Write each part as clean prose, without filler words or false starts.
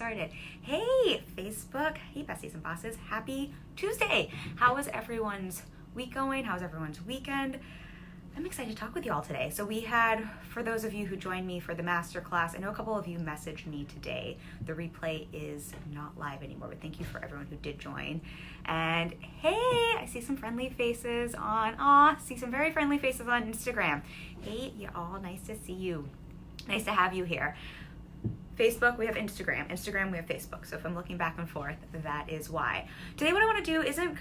started. Hey, Facebook. Hey, besties and bosses. Happy Tuesday. How is everyone's week going? How's everyone's weekend? I'm excited to talk with you all today. So we had, for those of you who joined me for the masterclass, I know a couple of you messaged me today. The replay is not live anymore, but thank you for everyone who did join. And hey, I see some friendly faces see some very friendly faces on Instagram. Hey, you all, nice to see you. Nice to have you here. Facebook, we have Instagram. Instagram, we have Facebook. So if I'm looking back and forth, that is why. Today what I want to do isn't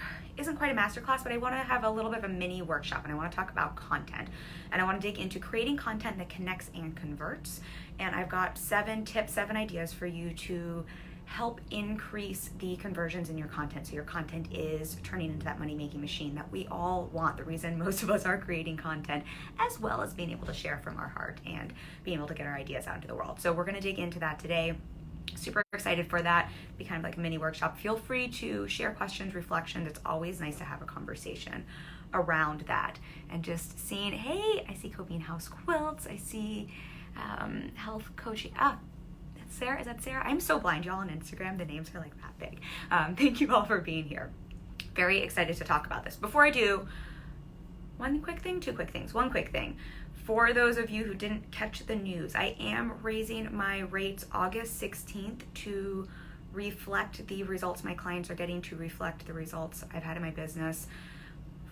quite a masterclass, but I want to have a little bit of a mini workshop, and I want to talk about content. And I want to dig into creating content that connects and converts. And I've got 7 tips, 7 ideas for you to help increase the conversions in your content, so your content is turning into that money-making machine that we all want. The reason most of us are creating content, as well as being able to share from our heart and being able to get our ideas out into the world. So we're going to dig into that today. Super excited for that. Be kind of like a mini workshop. Feel free to share questions, reflections. It's always nice to have a conversation around that. And just seeing, hey, I see Coping House Quilts. I see health coaching. Sarah, is that Sarah? I'm so blind, y'all, on Instagram. The names are like that big. Thank you all for being here. Very excited to talk about this. Before I do, one quick thing. For those of you who didn't catch the news, I am raising my rates August 16th to reflect the results my clients are getting, to reflect the results I've had in my business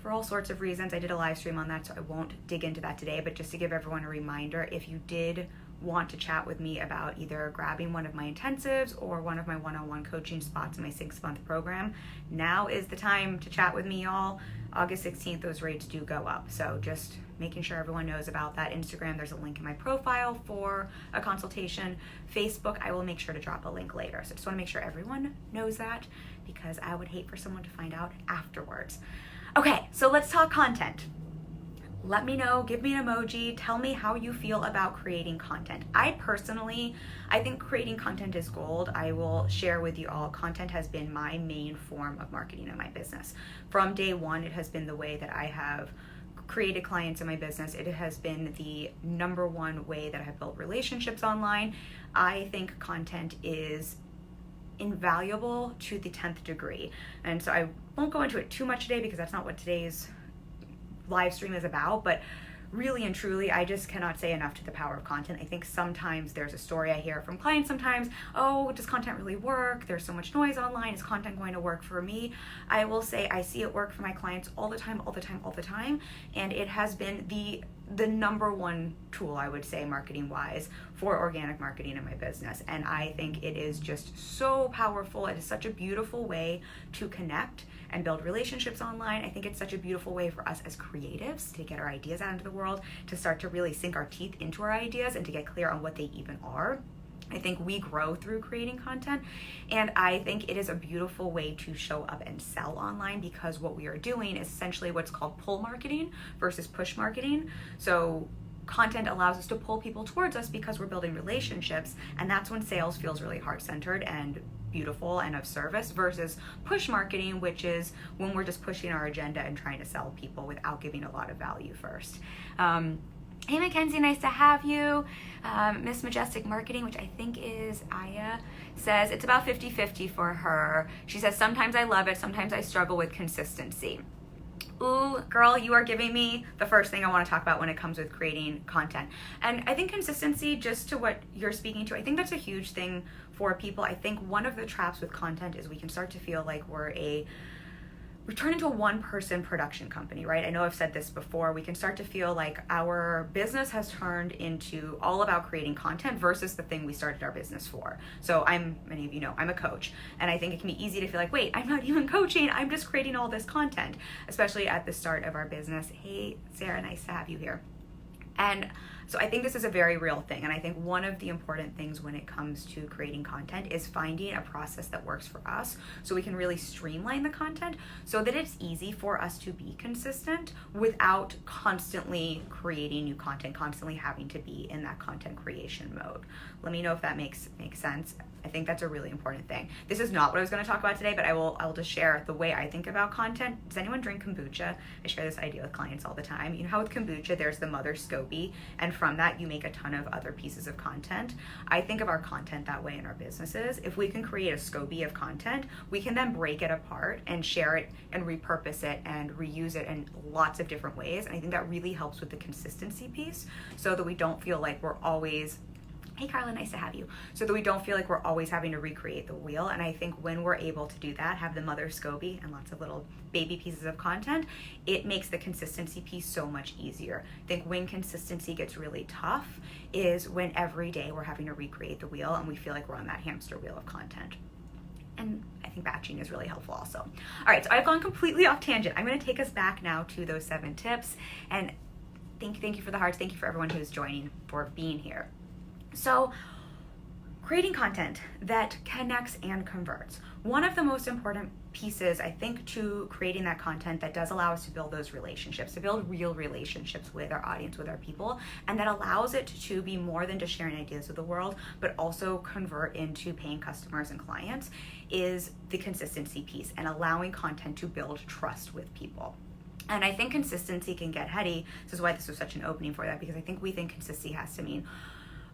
for all sorts of reasons. I did a live stream on that, so I won't dig into that today, but just to give everyone a reminder, if you did want to chat with me about either grabbing one of my intensives or one of my one-on-one coaching spots in my 6-month program, now is the time to chat with me, y'all. August 16th, those rates do go up. So just making sure everyone knows about that. Instagram, there's a link in my profile for a consultation. Facebook, I will make sure to drop a link later. So just want to make sure everyone knows that, because I would hate for someone to find out afterwards. Okay, so let's talk content. Let me know, give me an emoji, tell me how you feel about creating content. I think creating content is gold. I will share with you all, content has been my main form of marketing in my business. From day one, it has been the way that I have created clients in my business. It has been the number one way that I have built relationships online. I think content is invaluable to the 10th degree. And so I won't go into it too much today, because that's not what today's live stream is about, but really and truly, I just cannot say enough to the power of content. I think sometimes there's a story I hear from clients sometimes, oh, does content really work? There's so much noise online. Is content going to work for me? I will say I see it work for my clients all the time. And it has been the number one tool, I would say, marketing wise, for organic marketing in my business. And I think it is just so powerful. It is such a beautiful way to connect and build relationships online. I think it's such a beautiful way for us as creatives to get our ideas out into the world, to start to really sink our teeth into our ideas and to get clear on what they even are. I think we grow through creating content, and I think it is a beautiful way to show up and sell online, because what we are doing is essentially what's called pull marketing versus push marketing. So content allows us to pull people towards us because we're building relationships, and that's when sales feels really heart-centered and beautiful and of service, versus push marketing, which is when we're just pushing our agenda and trying to sell people without giving a lot of value first. Hey Mackenzie, nice to have you. Miss Majestic Marketing, which I think is Aya, says it's about 50-50 for her. She says, sometimes I love it, sometimes I struggle with consistency. Ooh, girl, you are giving me the first thing I want to talk about when it comes with creating content. And I think consistency, just to what you're speaking to, I think that's a huge thing for people. I think one of the traps with content is we can start to feel like we turn into a one-person production company, right? I know I've said this before. We can start to feel like our business has turned into all about creating content versus the thing we started our business for. So many of you know, I'm a coach, and I think it can be easy to feel like, wait, I'm not even coaching, I'm just creating all this content, especially at the start of our business. Hey, Sarah, nice to have you here. And so I think this is a very real thing. And I think one of the important things when it comes to creating content is finding a process that works for us, so we can really streamline the content so that it's easy for us to be consistent without constantly creating new content, constantly having to be in that content creation mode. Let me know if that makes sense. I think that's a really important thing. This is not what I was going to talk about today, but I will just share the way I think about content. Does anyone drink kombucha? I share this idea with clients all the time. You know how with kombucha, there's the mother SCOBY, and from that, you make a ton of other pieces of content. I think of our content that way in our businesses. If we can create a SCOBY of content, we can then break it apart and share it and repurpose it and reuse it in lots of different ways. And I think that really helps with the consistency piece, so that we don't feel like we're always, hey Carla, nice to have you. So that we don't feel like we're always having to recreate the wheel. And I think when we're able to do that, have the mother SCOBY and lots of little baby pieces of content, it makes the consistency piece so much easier. I think when consistency gets really tough is when every day we're having to recreate the wheel and we feel like we're on that hamster wheel of content. And I think batching is really helpful also. All right, so I've gone completely off tangent. I'm gonna take us back now to those 7 tips. And thank you for the hearts. Thank you for everyone who's joining, for being here. So, creating content that connects and converts. One of the most important pieces, I think, to creating that content that does allow us to build those relationships, to build real relationships with our audience, with our people, and that allows it to be more than just sharing ideas with the world, but also convert into paying customers and clients, is the consistency piece and allowing content to build trust with people. And I think consistency can get heady. This is why this was such an opening for that, because I think we think consistency has to mean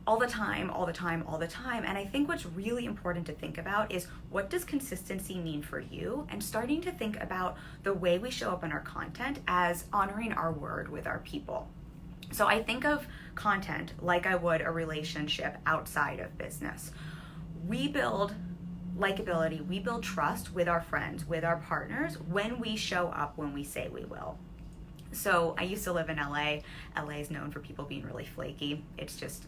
all the time, all the time, all the time. And I think what's really important to think about is, what does consistency mean for you? And starting to think about the way we show up in our content as honoring our word with our people. So I think of content like I would a relationship outside of business. We build likability, we build trust with our friends, with our partners, when we show up when we say we will. So I used to live in LA. LA is known for people being really flaky. It's just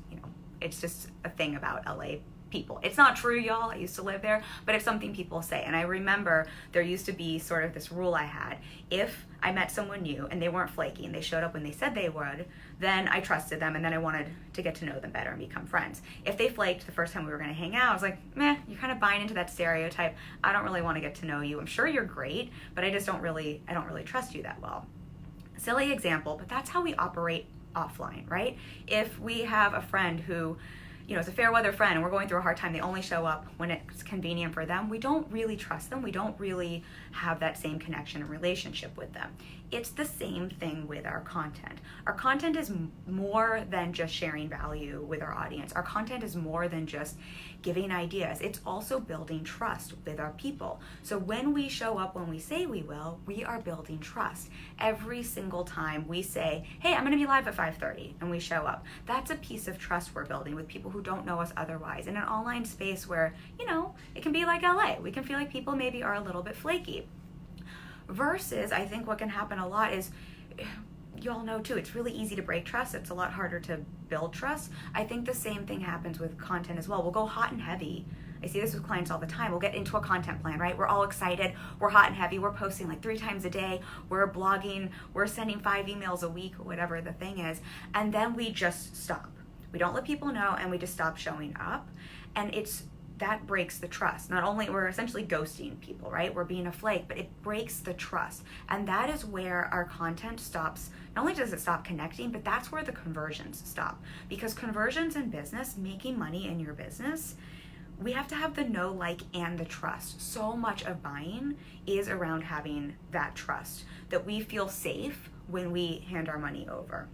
a thing about LA people. It's not true, y'all. I used to live there, but it's something people say. And I remember there used to be sort of this rule I had. If I met someone new and they weren't flaky and they showed up when they said they would, then I trusted them and then I wanted to get to know them better and become friends. If they flaked the first time we were going to hang out, I was like, meh, you're kind of buying into that stereotype. I don't really want to get to know you. I'm sure you're great, but I don't really trust you that well. Silly example, but that's how we operate offline, right? If we have a friend who, is a fair weather friend and we're going through a hard time, they only show up when it's convenient for them, we don't really trust them. We don't really have that same connection and relationship with them. It's the same thing with our content. Our content is more than just sharing value with our audience. Our content is more than just giving ideas. It's also building trust with our people. So when we show up when we say we will, we are building trust. Every single time we say, hey, I'm gonna be live at 5:30, and we show up, that's a piece of trust we're building with people who don't know us otherwise. In an online space where, it can be like LA. We can feel like people maybe are a little bit flaky. Versus, I think what can happen a lot is, you all know too, it's really easy to break trust. It's a lot harder to build trust. I think the same thing happens with content as well. We'll go hot and heavy. I see this with clients all the time. We'll get into a content plan, right? We're all excited. We're hot and heavy. We're posting like 3 times a day. We're blogging. We're sending 5 emails a week, or whatever the thing is. And then we just stop. We don't let people know, and we just stop showing up. And that breaks the trust. Not only, we're essentially ghosting people, right? We're being a flake, but it breaks the trust. And that is where our content stops. Not only does it stop connecting, but that's where the conversions stop. Because conversions in business, making money in your business, we have to have the know, like, and the trust. So much of buying is around having that trust, that we feel safe when we hand our money over.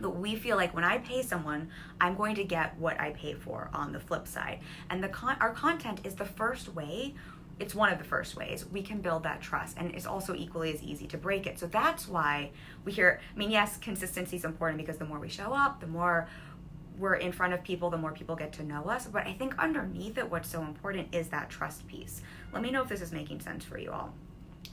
But we feel like when I pay someone, I'm going to get what I pay for on the flip side. And our content is the first way, it's one of the first ways we can build that trust. And it's also equally as easy to break it. So that's why we hear, yes, consistency is important, because the more we show up, the more we're in front of people, the more people get to know us. But I think underneath it, what's so important is that trust piece. Let me know if this is making sense for you all.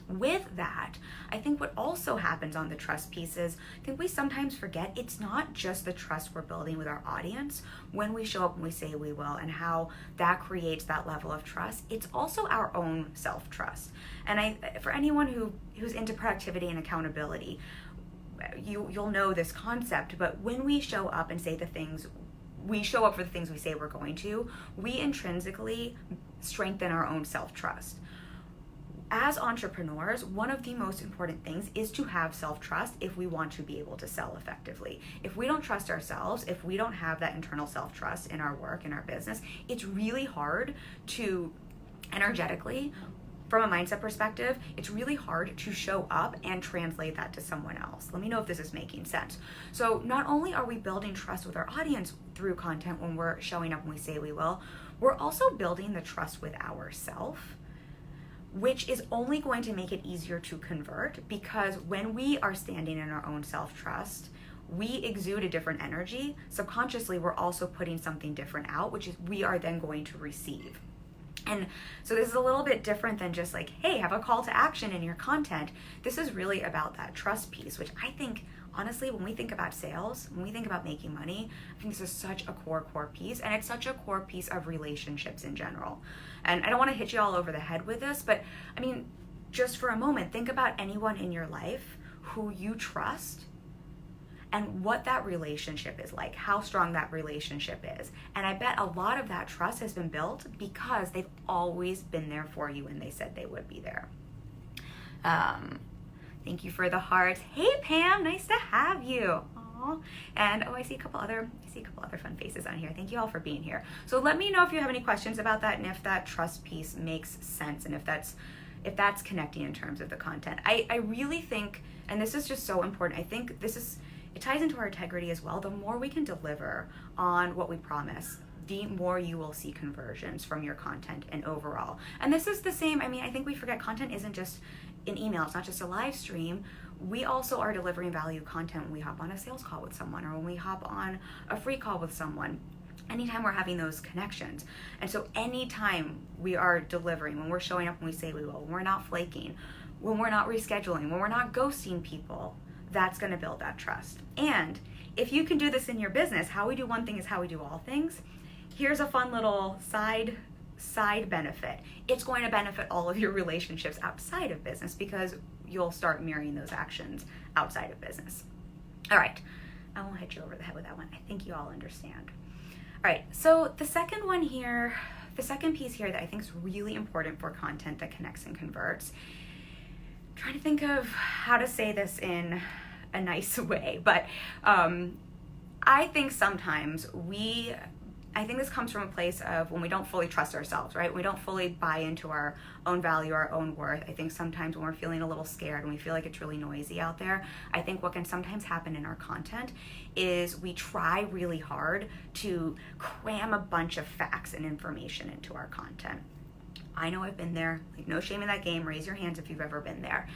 With that, I think what also happens on the trust piece is, I think we sometimes forget it's not just the trust we're building with our audience when we show up and we say we will, and how that creates that level of trust. It's also our own self-trust. And for anyone who's into productivity and accountability, you'll know this concept, but when we show up and say the things, we show up for the things we say we're going to, we intrinsically strengthen our own self-trust. As entrepreneurs, one of the most important things is to have self-trust if we want to be able to sell effectively. If we don't trust ourselves, if we don't have that internal self-trust in our work, in our business, it's really hard to energetically from a mindset perspective, it's really hard to show up and translate that to someone else. Let me know if this is making sense. So not only are we building trust with our audience through content when we're showing up when we say we will, we're also building the trust with ourselves, which is only going to make it easier to convert, because when we are standing in our own self-trust, we exude a different energy. Subconsciously, we're also putting something different out, which is we are then going to receive. And so this is a little bit different than just like, hey, have a call to action in your content. This is really about that trust piece, which I think, honestly, when we think about sales, when we think about making money, I think this is such a core piece, and it's such a core piece of relationships in general. And I don't want to hit you all over the head with this, but I mean, just for a moment, think about anyone in your life who you trust and what that relationship is like, how strong that relationship is. And I bet a lot of that trust has been built because they've always been there for you and they said they would be there. Thank you for the heart. Hey Pam, nice to have you. Aww. And I see a couple other fun faces on here. Thank you all for being here. So let me know if you have any questions about that and if that trust piece makes sense and if that's connecting in terms of the content. I really think, and this is just so important, I think it ties into our integrity as well. The more we can deliver on what we promise, the more you will see conversions from your content and overall. And this is the same, I think we forget content isn't just an email, it's not just a live stream. We also are delivering value content when we hop on a sales call with someone or when we hop on a free call with someone. Anytime we're having those connections. And so anytime we are delivering, when we're showing up when we say we will, when we're not flaking, when we're not rescheduling, when we're not ghosting people, that's going to build that trust. And if you can do this in your business, how we do one thing is how we do all things. Here's a fun little side benefit. It's going to benefit all of your relationships outside of business because you'll start mirroring those actions outside of business. All right, I won't hit you over the head with that one. I think you all understand. All right, so the second piece here that I think is really important for content that connects and converts, I'm trying to think of how to say this in a nice way, but I think sometimes I think this comes from a place of when we don't fully trust ourselves, right? We don't fully buy into our own value, our own worth. I think sometimes when we're feeling a little scared, when we feel like it's really noisy out there, I think what can sometimes happen in our content is we try really hard to cram a bunch of facts and information into our content. I know I've been there, like no shame in that game. Raise your hands if you've ever been there.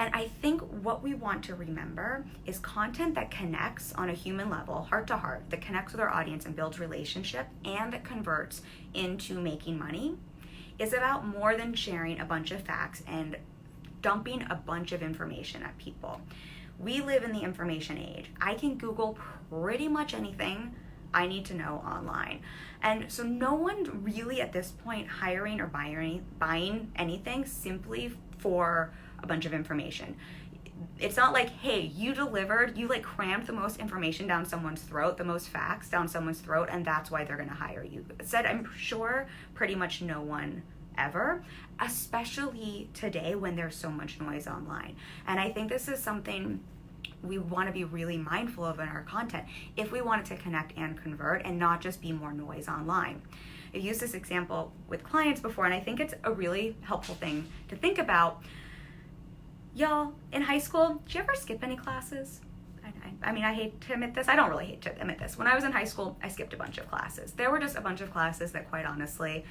And I think what we want to remember is content that connects on a human level, heart to heart, that connects with our audience and builds relationship and that converts into making money is about more than sharing a bunch of facts and dumping a bunch of information at people. We live in the information age. I can Google pretty much anything I need to know online. And so no one really at this point hiring or buying anything simply for a bunch of information. It's not like, hey, you like crammed the most information down someone's throat, the most facts down someone's throat, and that's why they're gonna hire you. Said, I'm sure pretty much no one ever, especially today when there's so much noise online. And I think this is something we want to be really mindful of in our content if we want it to connect and convert and not just be more noise online. I've used this example with clients before, and I think it's a really helpful thing to think about. Y'all, in high school, did you ever skip any classes? I hate to admit this. I don't really hate to admit this. When I was in high school, I skipped a bunch of classes. There were just a bunch of classes that, quite honestly,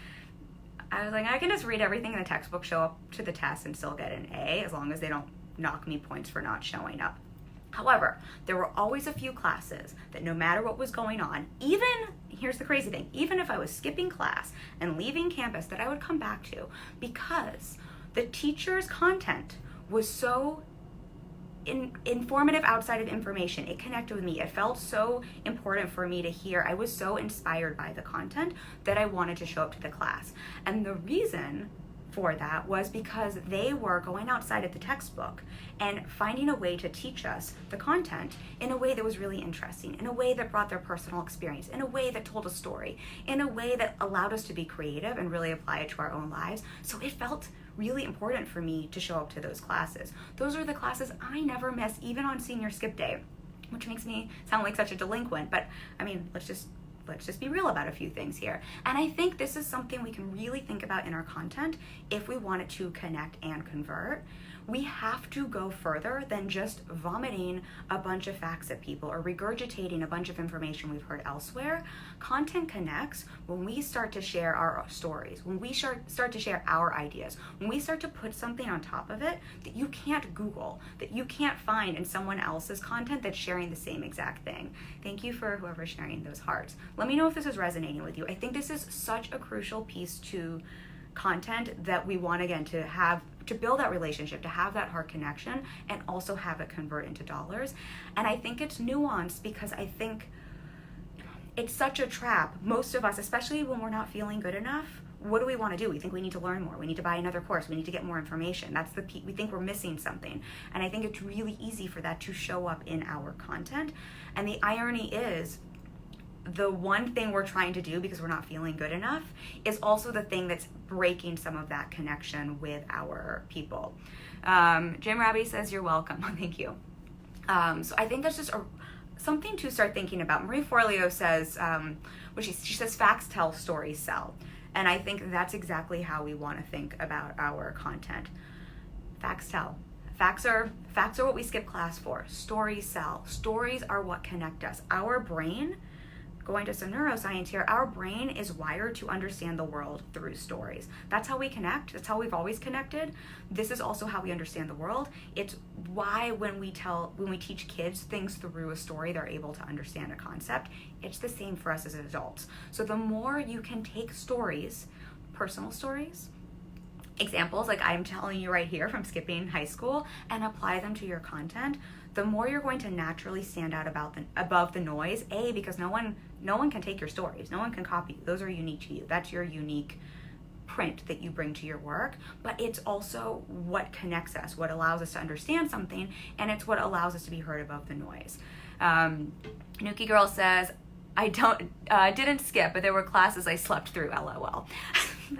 I was like, I can just read everything in the textbook, show up to the test, and still get an A, as long as they don't knock me points for not showing up. However, there were always a few classes that no matter what was going on, here's the crazy thing, even if I was skipping class and leaving campus, that I would come back to because the teacher's content was so informative outside of information. It connected with me. It felt so important for me to hear. I was so inspired by the content that I wanted to show up to the class. And the reason for that was because they were going outside of the textbook and finding a way to teach us the content in a way that was really interesting, in a way that brought their personal experience, in a way that told a story, in a way that allowed us to be creative and really apply it to our own lives. So it felt really important for me to show up to those classes. Those are the classes I never miss, even on senior skip day, which makes me sound like such a delinquent, but let's just let's just be real about a few things here. And I think this is something we can really think about in our content if we want it to connect and convert. We have to go further than just vomiting a bunch of facts at people or regurgitating a bunch of information we've heard elsewhere. Content connects when we start to share our stories, when we start to share our ideas, when we start to put something on top of it that you can't Google, that you can't find in someone else's content that's sharing the same exact thing. Thank you for whoever's sharing those hearts. Let me know if this is resonating with you. I think this is such a crucial piece to content that we want, again, to build that relationship, to have that heart connection, and also have it convert into dollars. And I think it's nuanced because I think it's such a trap. Most of us, especially when we're not feeling good enough, what do we want to do? We think we need to learn more. We need to buy another course. We need to get more information. We think we're missing something. And I think it's really easy for that to show up in our content. And the irony is, the one thing we're trying to do because we're not feeling good enough is also the thing that's breaking some of that connection with our people. Jim Rabi says, you're welcome. Thank you. So I think that's just something to start thinking about. Marie Forleo says, she says, facts tell, stories sell. And I think that's exactly how we want to think about our content. Facts tell. Facts are what we skip class for. Stories sell. Stories are what connect us. Our brain, going to some neuroscience here, our brain is wired to understand the world through stories. That's how we connect. That's how we've always connected. This is also how we understand the world. It's why when we teach kids things through a story, they're able to understand a concept. It's the same for us as adults. So the more you can take stories, personal stories, examples like I'm telling you right here from skipping high school, and apply them to your content, the more you're going to naturally stand out above the noise. Because no one can take your stories. No one can copy you. Those are unique to you. That's your unique print that you bring to your work. But it's also what connects us, what allows us to understand something, and it's what allows us to be heard above the noise. Nuki Girl says, I didn't skip, but there were classes I slept through, LOL.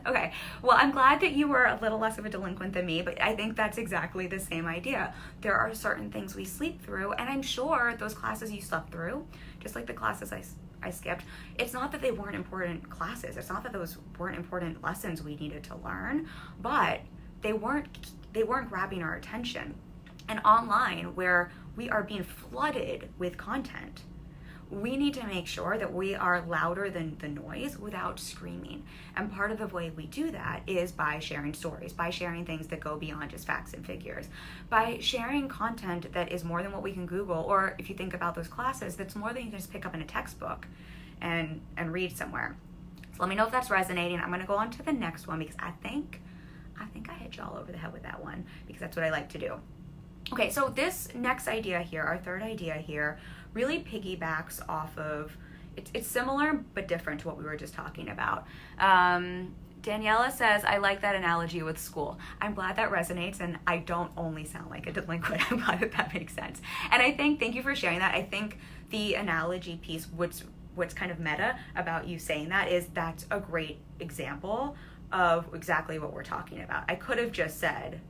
Okay, well, I'm glad that you were a little less of a delinquent than me, but I think that's exactly the same idea. There are certain things we sleep through, and I'm sure those classes you slept through, just like the classes I skipped, it's not that they weren't important classes. It's not that those weren't important lessons we needed to learn, but they weren't grabbing our attention. And online, where we are being flooded with content, we need to make sure that we are louder than the noise without screaming. And part of the way we do that is by sharing stories, by sharing things that go beyond just facts and figures, by sharing content that is more than what we can Google, or if you think about those classes, that's more than you can just pick up in a textbook and read somewhere. So let me know if that's resonating. I'm gonna go on to the next one because I think I hit y'all over the head with that one because that's what I like to do. Okay, so this next idea here, our third idea here, really piggybacks off of, it's similar but different to what we were just talking about. Daniela says, I like that analogy with school. I'm glad that resonates and I don't only sound like a delinquent. I'm glad that makes sense. And I think, thank you for sharing that. I think the analogy piece, what's kind of meta about you saying that is that's a great example of exactly what we're talking about. I could have just said,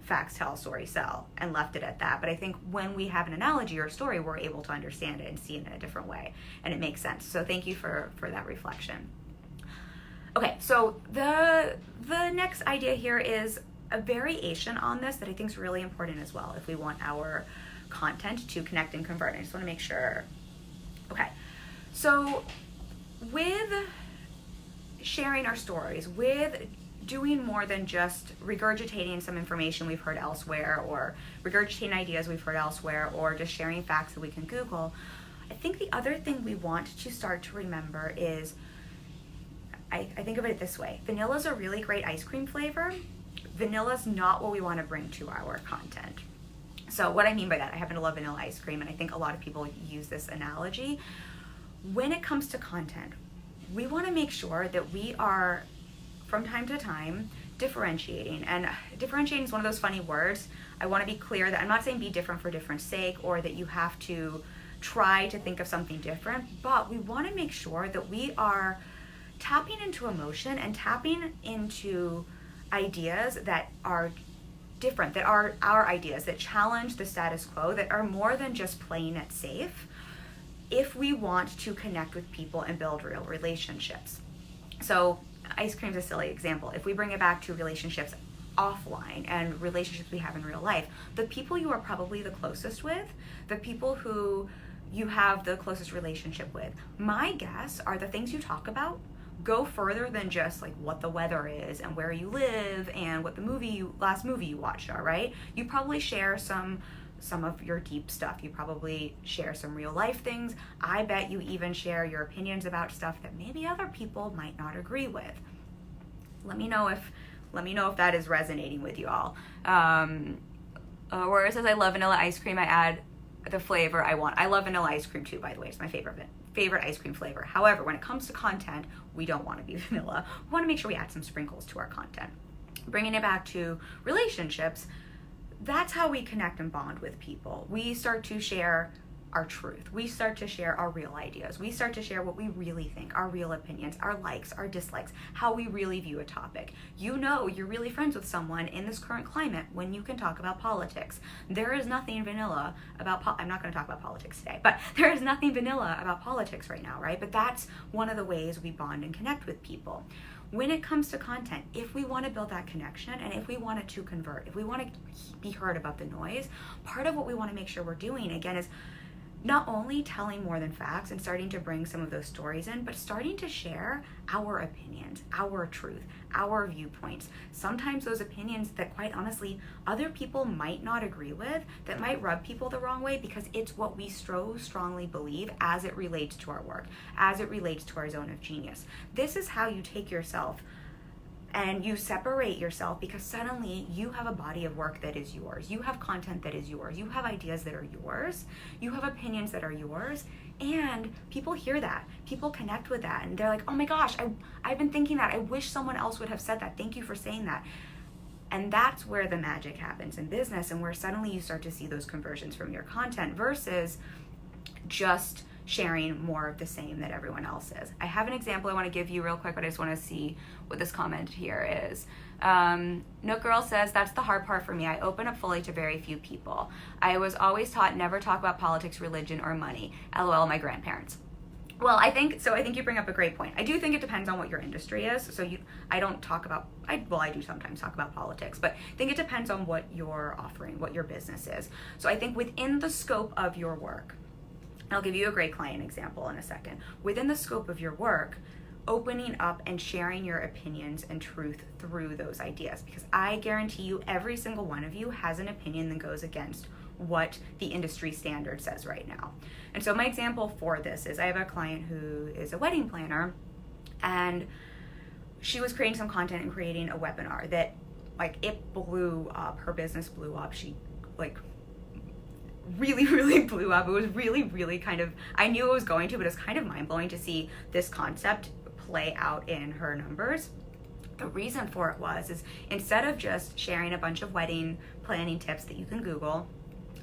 facts tell, stories sell, and left it at that. But I think when we have an analogy or a story, we're able to understand it and see it in a different way, and it makes sense. So thank you for that reflection. Okay, so the next idea here is a variation on this that I think is really important as well if we want our content to connect and convert. I just want to make sure. Okay, so with sharing our stories, with doing more than just regurgitating some information we've heard elsewhere, or regurgitating ideas we've heard elsewhere, or just sharing facts that we can Google, I think the other thing we want to start to remember is, I think of it this way. Vanilla is a really great ice cream flavor. Vanilla is not what we want to bring to our content. So what I mean by that, I happen to love vanilla ice cream, and I think a lot of people use this analogy. When it comes to content, we want to make sure that we are, from time to time, differentiating. And differentiating is one of those funny words. I want to be clear that I'm not saying be different for different sake, or that you have to try to think of something different, but we want to make sure that we are tapping into emotion and tapping into ideas that are different, that are our ideas, that challenge the status quo, that are more than just playing it safe. if we want to connect with people and build real relationships. So ice cream's a silly example. If we bring it back to relationships offline and relationships we have in real life, the people you are probably the closest with, the people who you have the closest relationship with, my guess are the things you talk about go further than just like what the weather is and where you live and what the last movie you watched are, right? You probably share some of your deep stuff. You probably share some real life things. I bet you even share your opinions about stuff that maybe other people might not agree with. Let me know if that is resonating with you all. Where it says I love vanilla ice cream, I add the flavor I want. I love vanilla ice cream too, by the way. It's my favorite ice cream flavor. However, when it comes to content, we don't want to be vanilla. We want to make sure we add some sprinkles to our content. Bringing it back to relationships, that's how we connect and bond with people. We start to share our truth. We start to share our real ideas. We start to share what we really think, our real opinions, our likes, our dislikes, how we really view a topic. You know you're really friends with someone in this current climate when you can talk about politics. There is nothing vanilla about I'm not going to talk about politics today, but there is nothing vanilla about politics right now, right? But that's one of the ways we bond and connect with people. When it comes to content, if we want to build that connection and if we want it to convert, if we want to be heard above the noise, part of what we want to make sure we're doing, again, is not only telling more than facts and starting to bring some of those stories in, but starting to share our opinions, our truth, our viewpoints. Sometimes those opinions that quite honestly other people might not agree with, that might rub people the wrong way because it's what we so strongly believe as it relates to our work, as it relates to our zone of genius. This is how you take yourself and you separate yourself, because suddenly you have a body of work that is yours. You have content that is yours. You have ideas that are yours. You have opinions that are yours. And people hear that. People connect with that. And they're like, oh my gosh, I've been thinking that. I wish someone else would have said that. Thank you for saying that. And that's where the magic happens in business, and where suddenly you start to see those conversions from your content versus just sharing more of the same that everyone else is. I have an example I want to give you real quick, but I just want to see what this comment here is. Nook Girl says, that's the hard part for me. I open up fully to very few people. I was always taught never talk about politics, religion, or money. LOL, my grandparents. Well, I think you bring up a great point. I do think it depends on what your industry is. So I do sometimes talk about politics, but I think it depends on what you're offering, what your business is. So I think within the scope of your work, I'll give you a great client example in a second. Within the scope of your work, opening up and sharing your opinions and truth through those ideas, because I guarantee you every single one of you has an opinion that goes against what the industry standard says right now. And so my example for this is I have a client who is a wedding planner, and she was creating some content and creating a webinar that it blew up. Her business blew up. She really blew up. It was really kind of, I knew it was going to, but it's kind of mind-blowing to see this concept play out in her numbers. The reason for it is instead of just sharing a bunch of wedding planning tips that you can Google,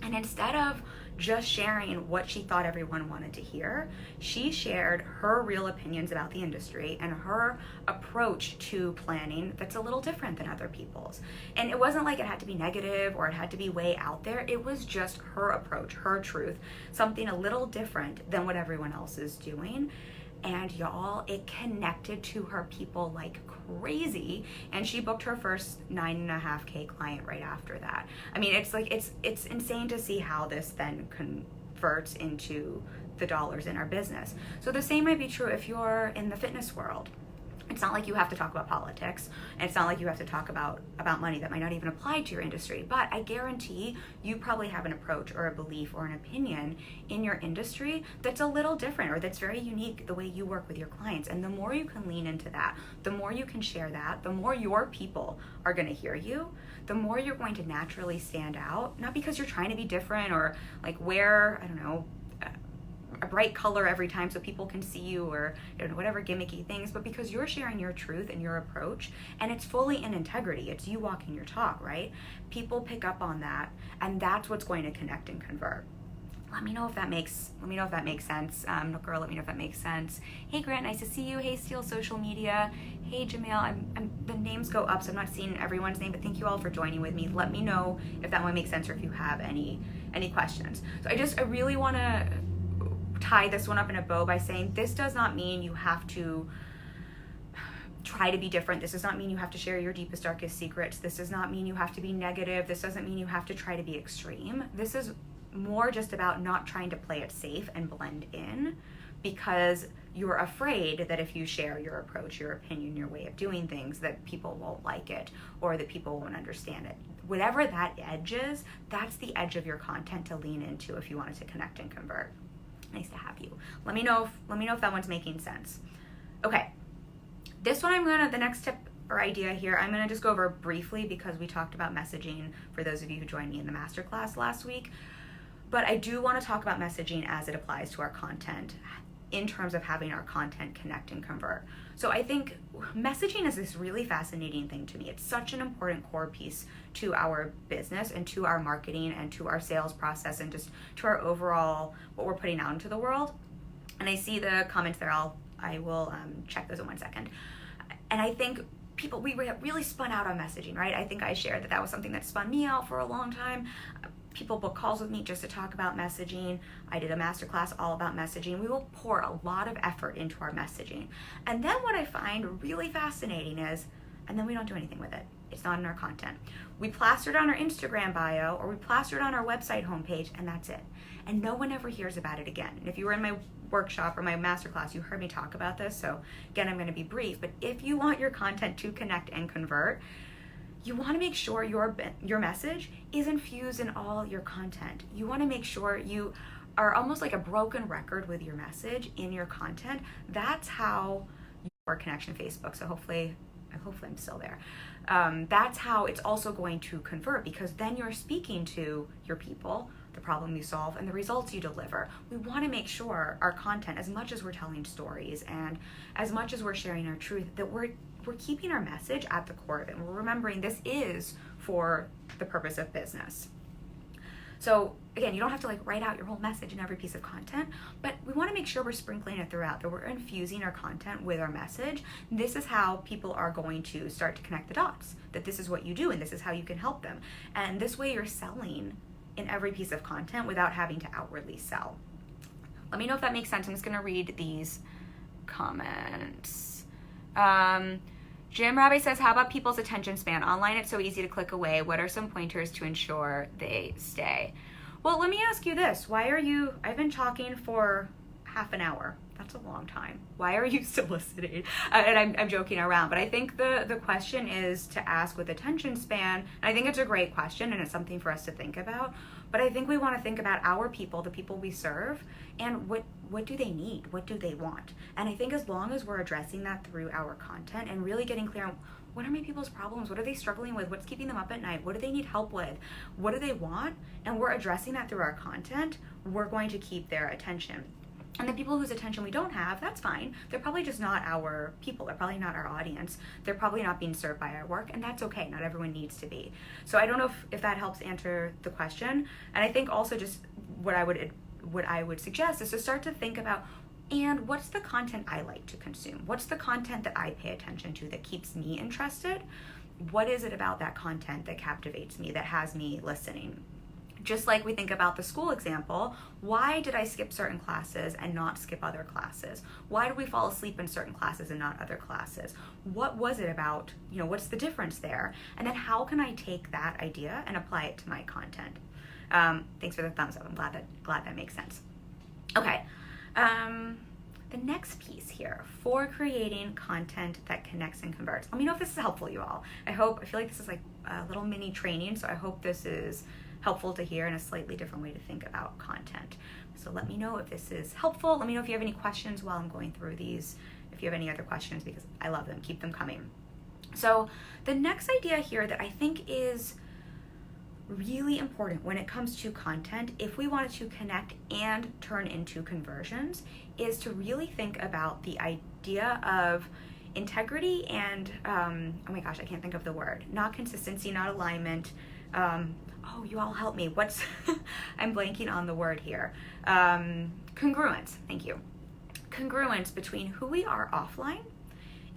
and instead of just sharing what she thought everyone wanted to hear, she shared her real opinions about the industry and her approach to planning that's a little different than other people's. And it wasn't like it had to be negative or it had to be way out there. It was just her approach, her truth, something a little different than what everyone else is doing. And y'all, it connected to her people like crazy, and she booked her first 9.5K client right after that. I mean, it's insane to see how this then converts into the dollars in our business. So the same might be true if you're in the fitness world. It's not like you have to talk about politics, and it's not like you have to talk about money that might not even apply to your industry, but I guarantee you probably have an approach or a belief or an opinion in your industry that's a little different or that's very unique the way you work with your clients. And the more you can lean into that, the more you can share that, the more your people are going to hear you, the more you're going to naturally stand out, not because you're trying to be different or wear, I don't know, a bright color every time so people can see you, or whatever gimmicky things, but because you're sharing your truth and your approach, and it's fully in integrity. It's you walking your talk, right? People pick up on that, and that's what's going to connect and convert. Let me know if that makes sense. Nook Girl, let me know if that makes sense. Hey Grant, nice to see you. Hey Steel Social Media. Hey Jamil, the names go up, so I'm not seeing everyone's name, but thank you all for joining with me. Let me know if that one makes sense or if you have any questions. So I really want to tie this one up in a bow by saying this does not mean you have to try to be different. This does not mean you have to share your deepest, darkest secrets. This does not mean you have to be negative. This doesn't mean you have to try to be extreme. This is more just about not trying to play it safe and blend in, because you're afraid that if you share your approach, your opinion, your way of doing things, that people won't like it or that people won't understand it. Whatever that edge is, that's the edge of your content to lean into if you wanted to connect and convert. Nice to have you. Let me know if that one's making sense. Okay. This one the next tip or idea here, I'm gonna just go over briefly because we talked about messaging for those of you who joined me in the masterclass last week. But I do want to talk about messaging as it applies to our content in terms of having our content connect and convert. So I think messaging is this really fascinating thing to me. It's such an important core piece to our business and to our marketing and to our sales process and just to our overall, what we're putting out into the world. And I see the comments there. I will check those in 1 second. And I think we really spun out on messaging, right? I think I shared that was something that spun me out for a long time. People book calls with me just to talk about messaging. I did a masterclass all about messaging. We will pour a lot of effort into our messaging. And then what I find really fascinating is, and then we don't do anything with it. It's not in our content. We plaster it on our Instagram bio or we plaster it on our website homepage, and that's it. And no one ever hears about it again. And if you were in my workshop or my masterclass, you heard me talk about this. So again, I'm going to be brief, but if you want your content to connect and convert, you want to make sure your message is infused in all your content. You want to make sure you are almost like a broken record with your message in your content. That's how your connection Facebook. So hopefully I'm still there. That's how it's also going to convert, because then you're speaking to your people, the problem you solve, and the results you deliver. We want to make sure our content, as much as we're telling stories and as much as we're sharing our truth, that we're keeping our message at the core of it. And we're remembering this is for the purpose of business. So again, you don't have to write out your whole message in every piece of content, but we want to make sure we're sprinkling it throughout, that we're infusing our content with our message. This is how people are going to start to connect the dots, that this is what you do and this is how you can help them. And this way you're selling in every piece of content without having to outwardly sell. Let me know if that makes sense. I'm just going to read these comments. Jim Rabbit says, how about people's attention span? Online, it's so easy to click away. What are some pointers to ensure they stay? Well, let me ask you this. I've been talking for half an hour. That's a long time. Why are you still listening? And I'm joking around, but I think the question is to ask with attention span. And I think it's a great question and it's something for us to think about. But I think we want to think about our people, the people we serve, and what do they need? What do they want? And I think as long as we're addressing that through our content and really getting clear on what are my people's problems? What are they struggling with? What's keeping them up at night? What do they need help with? What do they want? And we're addressing that through our content, we're going to keep their attention. And the people whose attention we don't have, that's fine. They're probably just not our people. They're probably not our audience. They're probably not being served by our work, and that's okay. Not everyone needs to be. So I don't know if that helps answer the question. And I think also just what I would suggest is to start to think about, and what's the content I like to consume? What's the content that I pay attention to that keeps me interested? What is it about that content that captivates me, that has me listening? Just like we think about the school example, why did I skip certain classes and not skip other classes? Why did we fall asleep in certain classes and not other classes? What was it about, what's the difference there? And then how can I take that idea and apply it to my content? Thanks for the thumbs up. I'm glad that makes sense. Okay. The next piece here for creating content that connects and converts. Let me know if this is helpful, you all. I feel like this is like a little mini training, so I hope this is helpful to hear in a slightly different way to think about content. So let me know if this is helpful. Let me know if you have any questions while I'm going through these. If you have any other questions, because I love them, keep them coming. So the next idea here that I think is really important when it comes to content, if we wanted to connect and turn into conversions, is to really think about the idea of integrity and, oh my gosh, I can't think of the word, not consistency, not alignment. Oh, you all help me. I'm blanking on the word here. Congruence, thank you. Congruence between who we are offline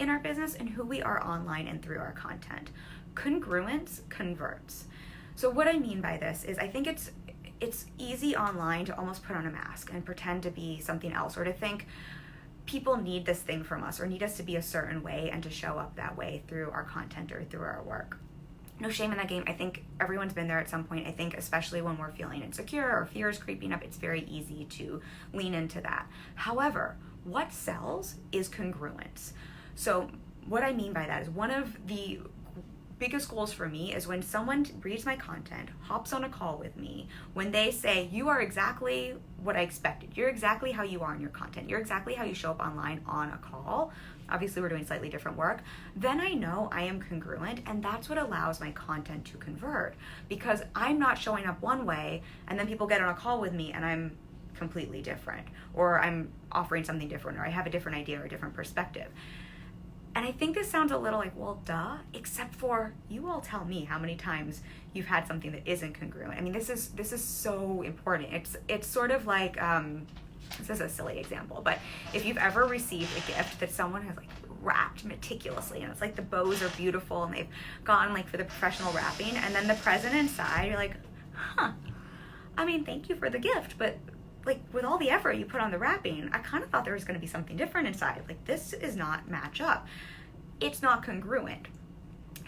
in our business and who we are online and through our content. Congruence converts. So what I mean by this is I think it's easy online to almost put on a mask and pretend to be something else, or to think people need this thing from us or need us to be a certain way and to show up that way through our content or through our work. No shame in that game. I think everyone's been there at some point. I think especially when we're feeling insecure or fear is creeping up, it's very easy to lean into that. However, what sells is congruence. So what I mean by that is, one of the biggest goals for me is when someone reads my content, hops on a call with me, when they say, you are exactly what I expected, you're exactly how you are in your content, you're exactly how you show up online on a call, obviously we're doing slightly different work, then I know I am congruent, and that's what allows my content to convert, because I'm not showing up one way and then people get on a call with me and I'm completely different, or I'm offering something different, or I have a different idea or a different perspective. And I think this sounds a little like, well, duh, except for you all tell me how many times you've had something that isn't congruent. I mean, this is so important. It's sort of like, this is a silly example, but if you've ever received a gift that someone has like wrapped meticulously, and it's like the bows are beautiful and they've gone like for the professional wrapping, and then the present inside, you're like, I mean, thank you for the gift, but like with all the effort you put on the wrapping, I kind of thought there was going to be something different inside. Like, this is not match up. It's not congruent.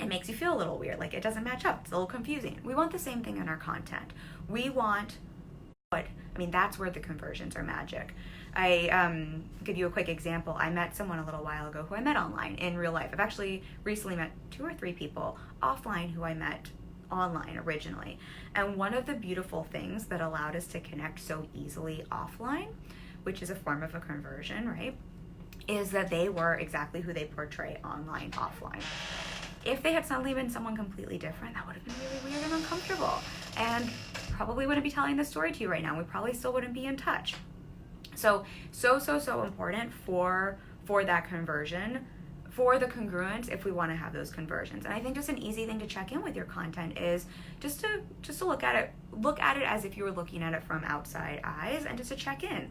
It makes you feel a little weird. Like, it doesn't match up. It's a little confusing. We want the same thing in our content. We want that's where the conversions are magic. I give you a quick example. I met someone a little while ago who I met online in real life. I've actually recently met 2 or 3 people offline who I met online originally. And one of the beautiful things that allowed us to connect so easily offline, which is a form of a conversion, right, is that they were exactly who they portray online, offline. If they had suddenly been someone completely different, that would have been really weird and uncomfortable, and probably wouldn't be telling this story to you right now. We probably still wouldn't be in touch. So important for that conversion, for the congruence, if we want to have those conversions. And I think just an easy thing to check in with your content is just to look at it as if you were looking at it from outside eyes, and just to check in.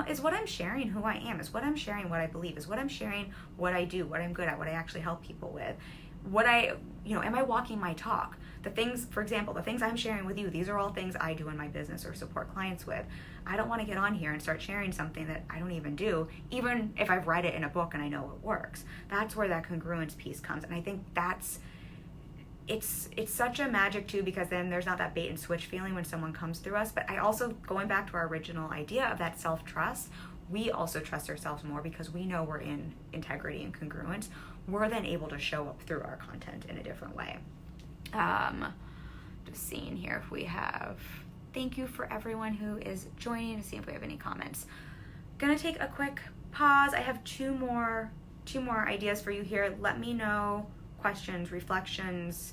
Is what I'm sharing who I am? Is what I'm sharing what I believe? Is what I'm sharing what I do, what I'm good at, what I actually help people with? Am I walking my talk? The things, for example, the things I'm sharing with you, these are all things I do in my business or support clients with. I don't want to get on here and start sharing something that I don't even do, even if I've read it in a book and I know it works. That's where that congruence piece comes. And I think it's such a magic too, because then there's not that bait and switch feeling when someone comes through us. But I also, going back to our original idea of that self-trust, we also trust ourselves more because we know we're in integrity and congruence. We're then able to show up through our content in a different way. Just seeing here if we have, thank you for everyone who is joining, to see if we have any comments. Gonna take a quick pause. I have two more ideas for you here. Let me know questions, reflections,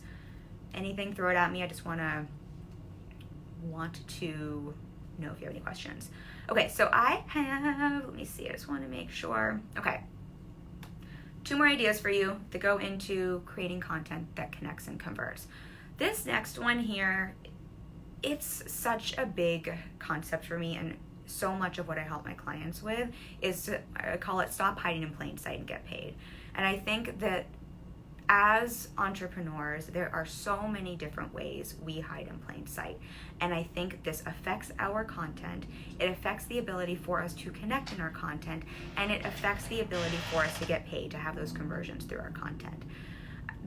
anything, throw it at me. I just want to know if you have any questions. Okay, so I have, let me see, I just want to make sure. Okay, 2 more ideas for you that go into creating content that connects and converts. This next one here, it's such a big concept for me, and so much of what I help my clients with is I call it stop hiding in plain sight and get paid. And I think that as entrepreneurs, there are so many different ways we hide in plain sight. And I think this affects our content. It affects the ability for us to connect in our content, and it affects the ability for us to get paid, to have those conversions through our content.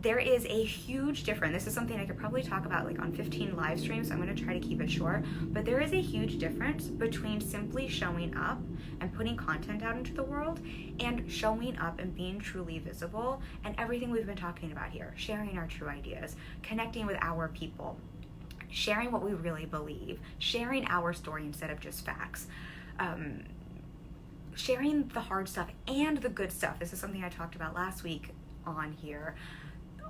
There is a huge difference. This is something I could probably talk about like on 15 live streams, so I'm going to try to keep it short. But there is a huge difference between simply showing up and putting content out into the world, and showing up and being truly visible, and everything we've been talking about here, sharing our true ideas, connecting with our people, sharing what we really believe, sharing our story instead of just facts, sharing the hard stuff and the good stuff. This is something I talked about last week on here.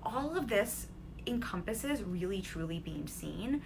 All of this encompasses really truly being seen,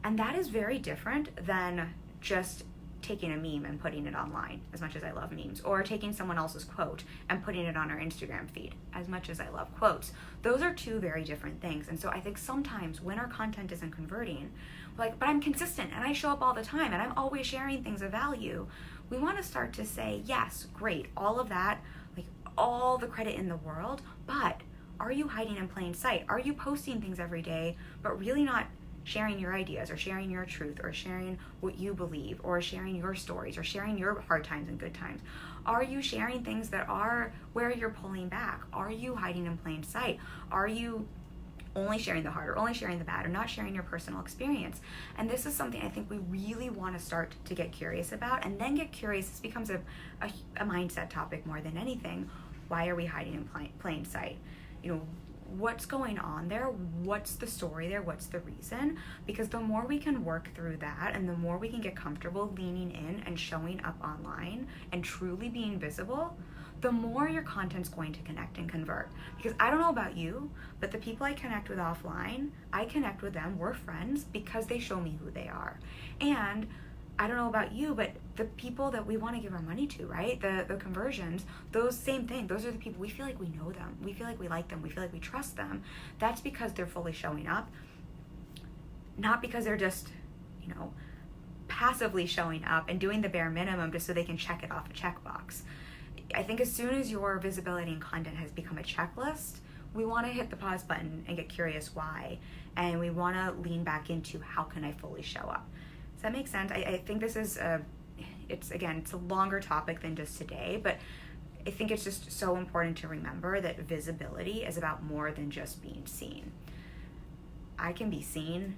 and that is very different than just taking a meme and putting it online, as much as I love memes, or taking someone else's quote and putting it on our Instagram feed, as much as I love quotes. Those are 2 very different things. And so I think sometimes when our content isn't converting, we're like, but I'm consistent and I show up all the time and I'm always sharing things of value. We want to start to say, yes, great, all of that, like all the credit in the world, but are you hiding in plain sight? Are you posting things every day, but really not sharing your ideas or sharing your truth or sharing what you believe or sharing your stories or sharing your hard times and good times? Are you sharing things that are where you're pulling back? Are you hiding in plain sight? Are you only sharing the hard or only sharing the bad or not sharing your personal experience? And this is something I think we really want to start to get curious about, and then get curious. This becomes a mindset topic more than anything. Why are we hiding in plain sight? What's going on there? What's the story there? What's the reason? Because the more we can work through that and the more we can get comfortable leaning in and showing up online and truly being visible, the more your content's going to connect and convert. Because I don't know about you, but the people I connect with offline, I connect with them, we're friends because they show me who they are. And I don't know about you, but the people that we want to give our money to, right? The conversions, those same thing. Those are the people we feel like we know them. We feel like we like them. We feel like we trust them. That's because they're fully showing up, not because they're just, passively showing up and doing the bare minimum just so they can check it off a checkbox. I think as soon as your visibility and content has become a checklist, we want to hit the pause button and get curious why. And we want to lean back into how can I fully show up. Does that make sense? I think this is it's a longer topic than just today, but I think it's just so important to remember that visibility is about more than just being seen. I can be seen.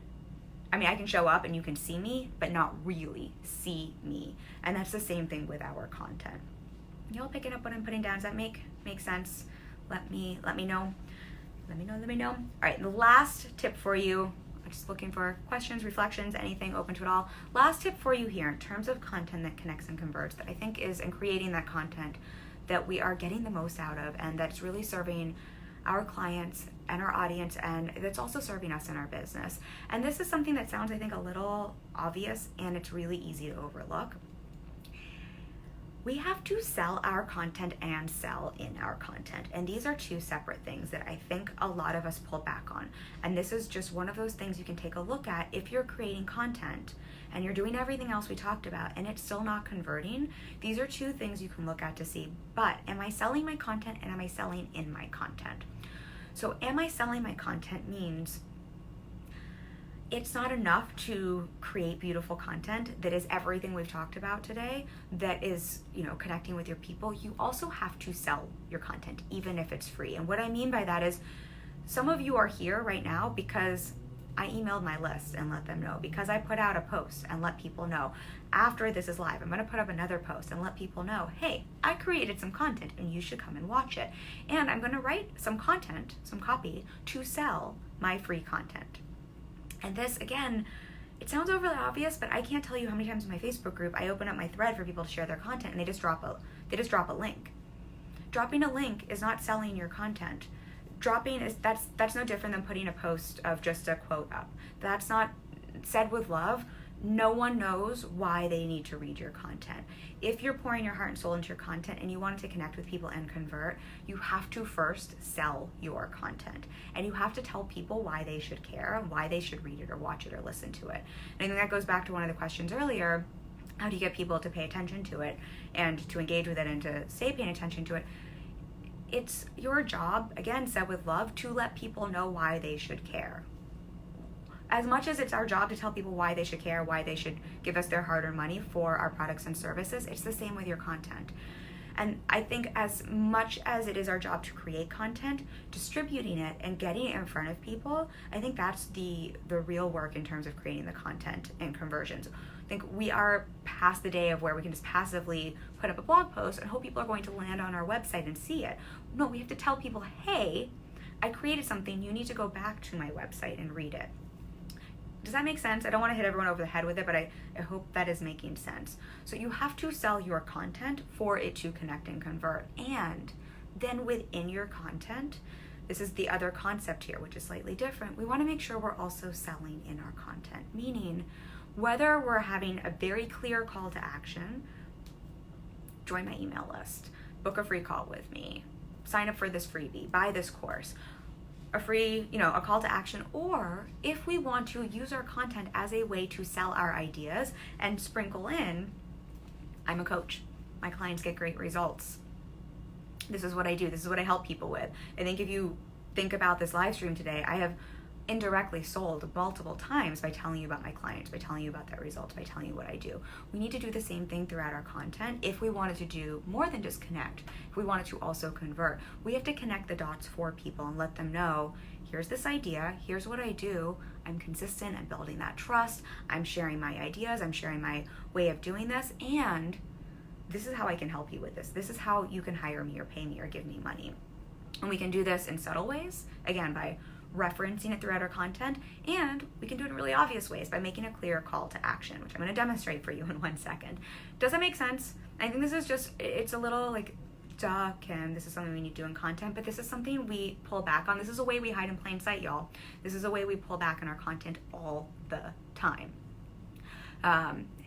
I can show up and you can see me, but not really see me. And that's the same thing with our content. Y'all picking up what I'm putting down? Does that make sense? Let me know. Let me know. All right, the last tip for you. I'm just looking for questions, reflections, anything, open to it all. Last tip for you here in terms of content that connects and converts, that I think is in creating that content that we are getting the most out of and that's really serving our clients and our audience, and that's also serving us in our business. And this is something that sounds, I think, a little obvious, and it's really easy to overlook. We have to sell our content and sell in our content. And these are two separate things that I think a lot of us pull back on. And this is just one of those things you can take a look at if you're creating content and you're doing everything else we talked about and it's still not converting. These are two things you can look at to see, but am I selling my content and am I selling in my content? So am I selling my content means it's not enough to create beautiful content that is everything we've talked about today, that is, connecting with your people. You also have to sell your content, even if it's free. And what I mean by that is some of you are here right now because I emailed my list and let them know, because I put out a post and let people know. After this is live, I'm going to put up another post and let people know, hey, I created some content and you should come and watch it. And I'm going to write some content, some copy to sell my free content. And this, again, it sounds overly obvious, but I can't tell you how many times in my Facebook group I open up my thread for people to share their content and they just drop a link. Dropping a link is not selling your content. That's no different than putting a post of just a quote up. That's not said with love. No one knows why they need to read your content. If you're pouring your heart and soul into your content and you want it to connect with people and convert, you have to first sell your content. And you have to tell people why they should care, why they should read it or watch it or listen to it. And I think that goes back to one of the questions earlier. How do you get people to pay attention to it and to engage with it and to stay paying attention to it? It's your job, again, said with love, to let people know why they should care. As much as it's our job to tell people why they should care, why they should give us their hard-earned money for our products and services, it's the same with your content. And I think as much as it is our job to create content, distributing it and getting it in front of people, I think that's the real work in terms of creating the content and conversions. I think we are past the day of where we can just passively put up a blog post and hope people are going to land on our website and see it. No, we have to tell people, hey, I created something, you need to go back to my website and read it. Does that make sense? I don't want to hit everyone over the head with it, but I hope that is making sense. So you have to sell your content for it to connect and convert. And then within your content, this is the other concept here, which is slightly different. We want to make sure we're also selling in our content, meaning whether we're having a very clear call to action, join my email list, book a free call with me, sign up for this freebie, buy this course, a free, a call to action, or if we want to use our content as a way to sell our ideas and sprinkle in, I'm a coach. My clients get great results. This is what I do. This is what I help people with. I think if you think about this live stream today, I have indirectly sold multiple times by telling you about my clients, by telling you about their results, by telling you what I do. We need to do the same thing throughout our content if we wanted to do more than just connect. If we wanted to also convert, we have to connect the dots for people and let them know, here's this idea, here's what I do, I'm consistent, I'm building that trust, I'm sharing my ideas, I'm sharing my way of doing this, and this is how I can help you with this. This is how you can hire me or pay me or give me money. And we can do this in subtle ways, again, by referencing it throughout our content, and we can do it in really obvious ways by making a clear call to action, which I'm going to demonstrate for you in 1 second. Does that make sense? I think this is just, it's a little like, duh, Kim, this is something we need to do in content, but this is something we pull back on. This is a way we hide in plain sight, y'all. This is a way we pull back on our content all the time.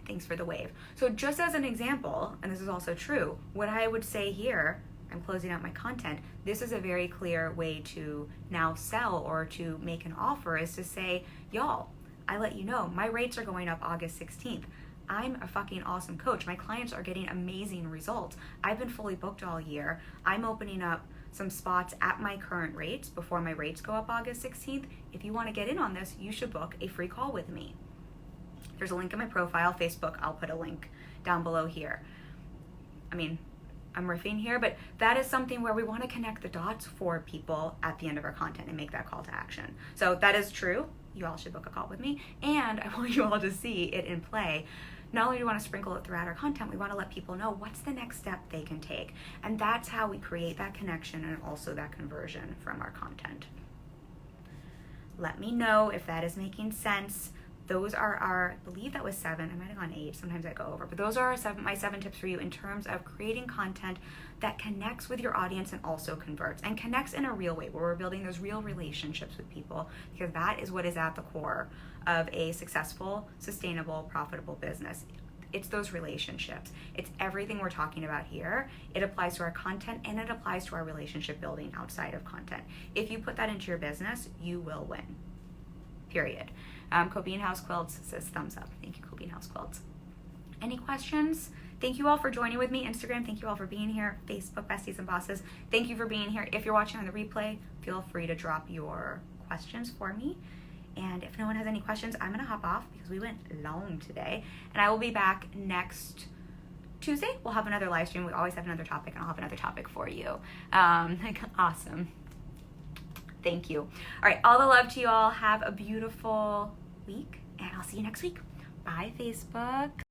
Thanks for the wave. So just as an example, and this is also true, what I would say here, I'm closing out my content, this is a very clear way to now sell or to make an offer, is to say, y'all, I let you know, my rates are going up August 16th. I'm a fucking awesome coach. My clients are getting amazing results. I've been fully booked all year. I'm opening up some spots at my current rates before my rates go up August 16th. If you want to get in on this, you should book a free call with me. There's a link in my profile, Facebook. I'll put a link down below here. I mean, I'm riffing here, but that is something where we want to connect the dots for people at the end of our content and make that call to action. So that is true. You all should book a call with me, and I want you all to see it in play. Not only do we want to sprinkle it throughout our content, we want to let people know what's the next step they can take. And that's how we create that connection and also that conversion from our content. Let me know if that is making sense. Those are our, I believe that was 7, I might have gone 8, sometimes I go over, but those are my 7 tips for you in terms of creating content that connects with your audience and also converts, and connects in a real way, where we're building those real relationships with people, because that is what is at the core of a successful, sustainable, profitable business. It's those relationships. It's everything we're talking about here. It applies to our content, and it applies to our relationship building outside of content. If you put that into your business, you will win. Period. Copian House Quilts says thumbs up. Thank you, Copian House Quilts. Any questions? Thank you all for joining with me. Instagram, thank you all for being here. Facebook, Besties and Bosses, thank you for being here. If you're watching on the replay, feel free to drop your questions for me. And if no one has any questions, I'm going to hop off because we went long today. And I will be back next Tuesday. We'll have another live stream. We always have another topic, and I'll have another topic for you. Awesome. Thank you. All right, all the love to you all. Have a beautiful week, and I'll see you next week. Bye, Facebook.